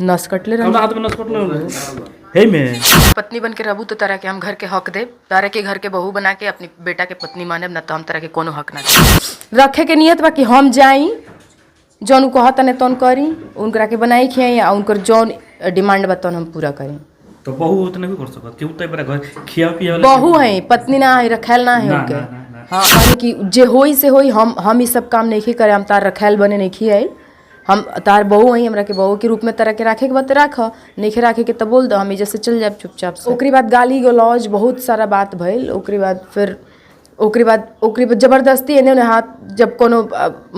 नस कटले रही हाथ में नस कटले हे में पत्नी बन के रहबू तो तरह के हम घर के हक दे, तरह के घर के बहू बना के अपनी बेटा के पत्नी माने ना, तो हम तरह के कोनो हक ना दे। रखे के नियत बा कि हम जाई जौन कहत ने तौन करी, उनकरा के बनाई खियाई आ उनकर जौन डिमांड बा तौन हम पूरा करी। तो बहू उतने भी कर सकत कि उतने बड़ा घर खिया पिया वाला बहू है, पत्नी ना है, रखेल ना है उनके। हाँ यानी कि जे होई से होई, हम ई सब काम नहीं करे, हम तार रखेल बने नहीं खियाई, हम तार बहू हैं, हमरा के बहू के रूप में तरह के राखे के बात राख, नहीं राखे के तो बोल दो, हम जैसे चल जाए चुपचाप से। ओकरी बाद गाली गलौज बहुत सारा बात भइल। ओकरी बाद जबरदस्ती एने ओने हाथ, जब कोनो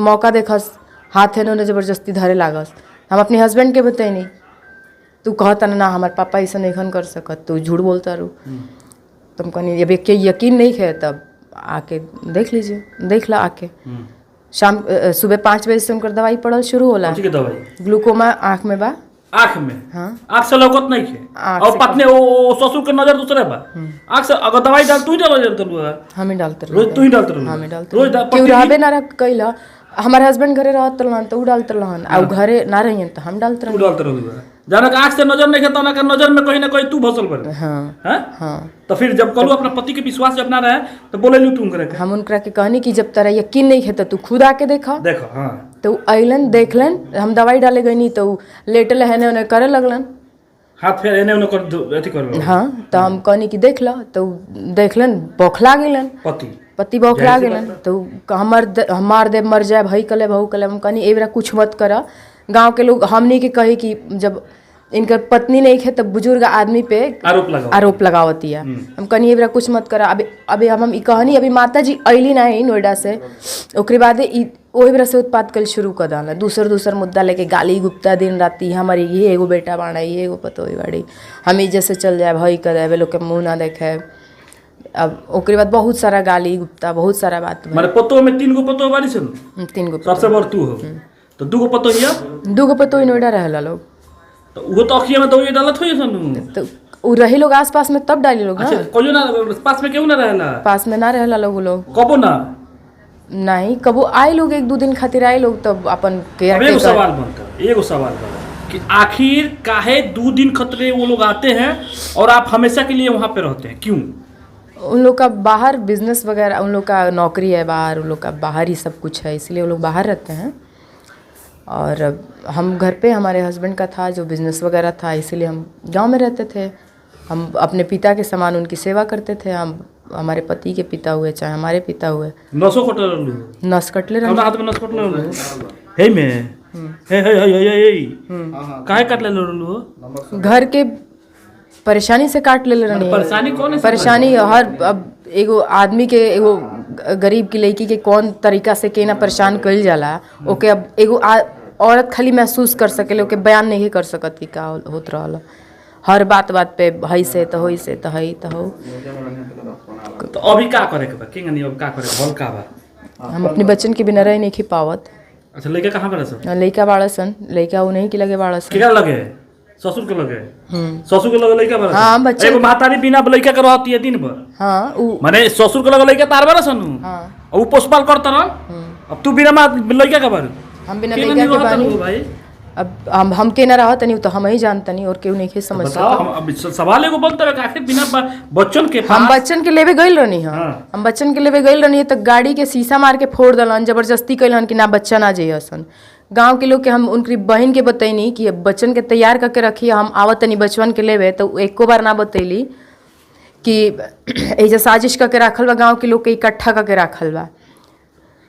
मौका देखस हाथ एने ओने जबरदस्ती धरे लागस। हम अपने हस्बैंड के बतैनी, तू कहता ना हमारे पापा ऐसा नहीं कर सकत, तू झूठ बोलता रू। तुम कहनी जब यकीन नहीं है तब आके देख लीजिए, देख ला आके। शाम सुबह 5 बजे से उनकर दवाई पड़ल शुरू होला। दवाई ग्लूकोमा आँख में बा, आँख में। हाँ आँख से लौकत नहीं है और पत्नी वो ससुर के नजर दूसरे बा। आँख से अगर दवाई डाल तू ही डालत हमें डालते रोज, तू ही डालत रह हमें डालते क्यों रहबे ना रख कइला। हमारे हस्बैंड घरे रहत रहन तो उ डालत रहन, आ घरे ना रहियन तो हम डालत रहन। तू डालत रह जाना के आँख से नजर नहीं खेता, ना के नजर में कहीं ना कहीं तू भसल बन। हाँ हाँ। तो फिर जब कहलू अपना पति के विश्वास जब ना रहे तो बोले लू तुम करे। हम उनकरा के कहनी कि जब तेरा यकीन नहीं है तो तू खुद आके देखा। देखो हाँ। तो अइलन देखलन, हम दवाई डाले गई तो लेटल हेने ओने करे लगलन, हाथ फेर एने ओने कर अथी कर। हाँ तो हम कहनी कि देख ला, तो देखलन बौखला गेलन, पति बौखला गेलन। तो हमार दे मर जाए भाई कले बहू कले। हम कहनी ए बेरा कुछ मत करा। गांव के लोग हमनी के कहे कि जब इनकर पत्नी नहीं है तब बुजुर्ग आदमी पे आरोप लगावती है। हम कहनी ए बेरा कुछ मत करा। अभी हम कहनी अभी माता जी अली ना है नोएडा से, ओकरे बाद वही बेरा से उत्पाद कल शुरू कर डाला, दूसर मुद्दा लेके गाली गुप्ता दिन राती। हमारे ये एगो बेटा बाड़ा, ये एगो पतोही बाड़ी, हम ही जैसे चल जाए भाई कर लोग के मुँह ना देखे। अब ओकरे बाद बहुत सारा गाली गुप्ता, बहुत सारा बात। माने पतो में 3 गो पतो बाड़ी छन, 3 गो सबसे बड़ तू हो। तो 2 गो पतो हिया, 2 गो पतो नोएडा रहला लोग। तो वो तो अखिया में दवाई डालत होई सन। तो उ रही लोग आस-पास में तब डाली लोग ना। अच्छा कोई ना पास में क्यों ना रहला, पास में ना रहला लोग कबो ना नहीं, कबो आए लोग 1-2 दिन खातिर आए लोग, तब अपन केयर के। एगो सवाल बनता, कि आखिर काहे 2 दिन खतरे वो लोग आते हैं और आप हमेशा के लिए वहाँ पे रहते हैं, क्यों? उन लोग का बाहर बिजनेस वगैरह, उन लोग का नौकरी है बाहर, उन लोग का बाहर ही सब कुछ है, इसलिए वो लोग बाहर रहते हैं। और हम घर पे, हमारे हस्बैंड का था जो बिजनेस वगैरह था, इसीलिए हम गांव में रहते थे। हम अपने पिता के समान उनकी सेवा करते थे। हम हमारे पति के पिता हुए चाहे हमारे पिता हुए। नस कटले रही हाथ में नस कटले हे में काहे काट ले लू? घर के परेशानी से काट ले रही। परेशानी कौन है? परेशानी हर, अब एगो आदमी के, एगो गरीब की लड़की के कौन तरीका से के ना परेशान कइल जाला, ओके अब एगो औरत खाली महसूस कर सकेले, ओके बयान नहीं कर सकत कि का होत रहल। हर बात पे हई से तो होई से तो हई तो हो। तो अभी का करे के बा? केंगनी अब का करे भल का बा? हम अपने बच्चन के बिना रह नहीं खी पावत। अच्छा लड़का कहाँ बड़ा सन? लड़का बाड़ा सन, लड़का वो नहीं कि लगे बाड़ा सन। केकरा लगे? ससुर के लगे? ससुर के लगे लड़का बड़ा? हाँ बच्चे। एगो मातारी बिना लड़का के रहती है दिन भर। हाँ माने ससुर के लगे लड़का तार बड़ा सन। हाँ वो पोसपाल करता रह। अब तू बिना लड़का के बारे हम बिना लड़का के बानी भाई। अब हम के ना रहत नहीं तो हम ही जानता नहीं, और केहू नहीं के समझ सकता। सवाल एगो बनता है आखिर बिना बच्चन के हम बच्चन के लेवे गइल रहनी। हम बच्चन के लेवे गइल रहनी तो गाड़ी के शीशा मार के फोड़ दलन, जबरदस्ती कइलन कि ना बच्चा ना जइसन। गांव के लोग के हम उनकी बहन के बतैनी कि बच्चन के तैयार करके रखिए, हम आवत तनी बचवन के लेवे, तो एको बार ना बतैली कि ऐसे साजिश करके रखल बा, गांव के लोग के इकट्ठा करके रखल बा।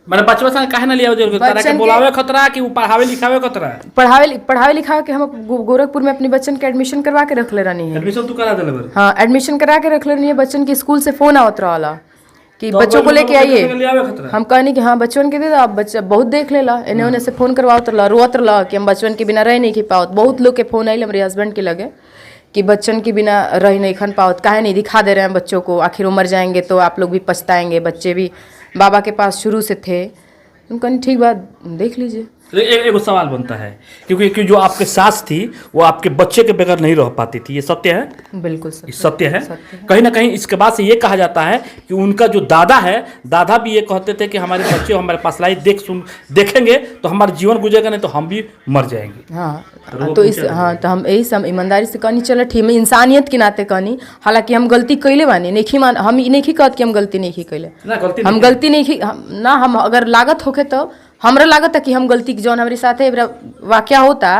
माने बचवा से काहे ना लिया जरूर तारा के बोलावे खतरा कि पढ़ावे लिखावे खतरा? पढ़ावे लिखावे के हम गोरखपुर में अपने बच्चन के एडमिशन करवा के रखले रहनी है। एडमिशन तू करा देले बरे? हाँ एडमिशन करा के रखले रहनी है। बच्चन के स्कूल से फोन आवत रहला कि बच्चों को लेके आइए। हम कहनी कि हाँ बच्चन के दे दो, आप बच्चा बहुत देख लेला, एने ओने से फोन करवावत रहला, रोत रहला कि हम बच्चन के बिना रह नहीं पावत। बहुत लोग के फोन आइल हमारे हस्बैंड के लगे कि बच्चन के बिना रह नहीं खन पावत, काहे नहीं दिखा दे रहे हैं बच्चों को, आखिर उमर जाएंगे तो आप लोग भी पछताएंगे। बच्चे भी बाबा के पास शुरू से थे। हम कहनी ठीक बात देख लीजिए। तो एक सवाल बनता है क्योंकि जो आपके सास थी वो आपके बच्चे के बगैर नहीं रह पाती थी, ये सत्य है? बिल्कुल ये सत्य है। कहीं ना कहीं इसके बाद से ये कहा जाता है कि उनका जो दादा है, दादा भी ये कहते थे कि हमारे बच्चे हमारे पास लाई देखेंगे तो हमारा जीवन गुजरेगा, नहीं तो हम भी मर जाएंगे। हाँ तो इस हाँ तो हम यही सब ईमानदारी से कहनी, चलो ठीक है, इंसानियत के नाते कहनी। हालांकि हम गलती कैले बानी, हम ई नहीं कहत कि हम गलती नहीं कैले, हम गलती नहीं ना, हम अगर लागत होके तो हमरा लागत है कि हम गलती जौन हमारे साथे वाक्या होता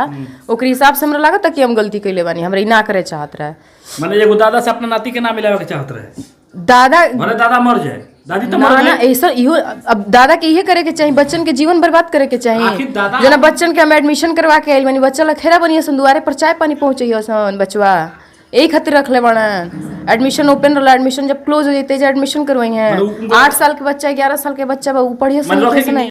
ओकरे हिसाब से हमरा लागत है कि हम गलती कैले बानी, हमरा ई ना करे चाहत रहे। माने एगो दादा से अपना नाती के नाम मिलावे के चाहत रहे, दादा मर जाए, दादी तो ना ना ऐसा इहो, अब दादा के इहे करे के चाहिए, बच्चन के जीवन बर्बाद करे के चाहिए। जना बच्चन के हम एडमिशन करवा के आइल बानी, बच्चा ला खेरा बनिए सन, दुआरे पर चाय पानी पहुंचे सन, बचवा यही खातिर रख ले बना। एडमिशन ओपन रहा, एडमिशन जब क्लोज हो जाते एडमिशन करवाई है। 8 साल के बच्चा 11 साल के बच्चा पढ़िए नहीं।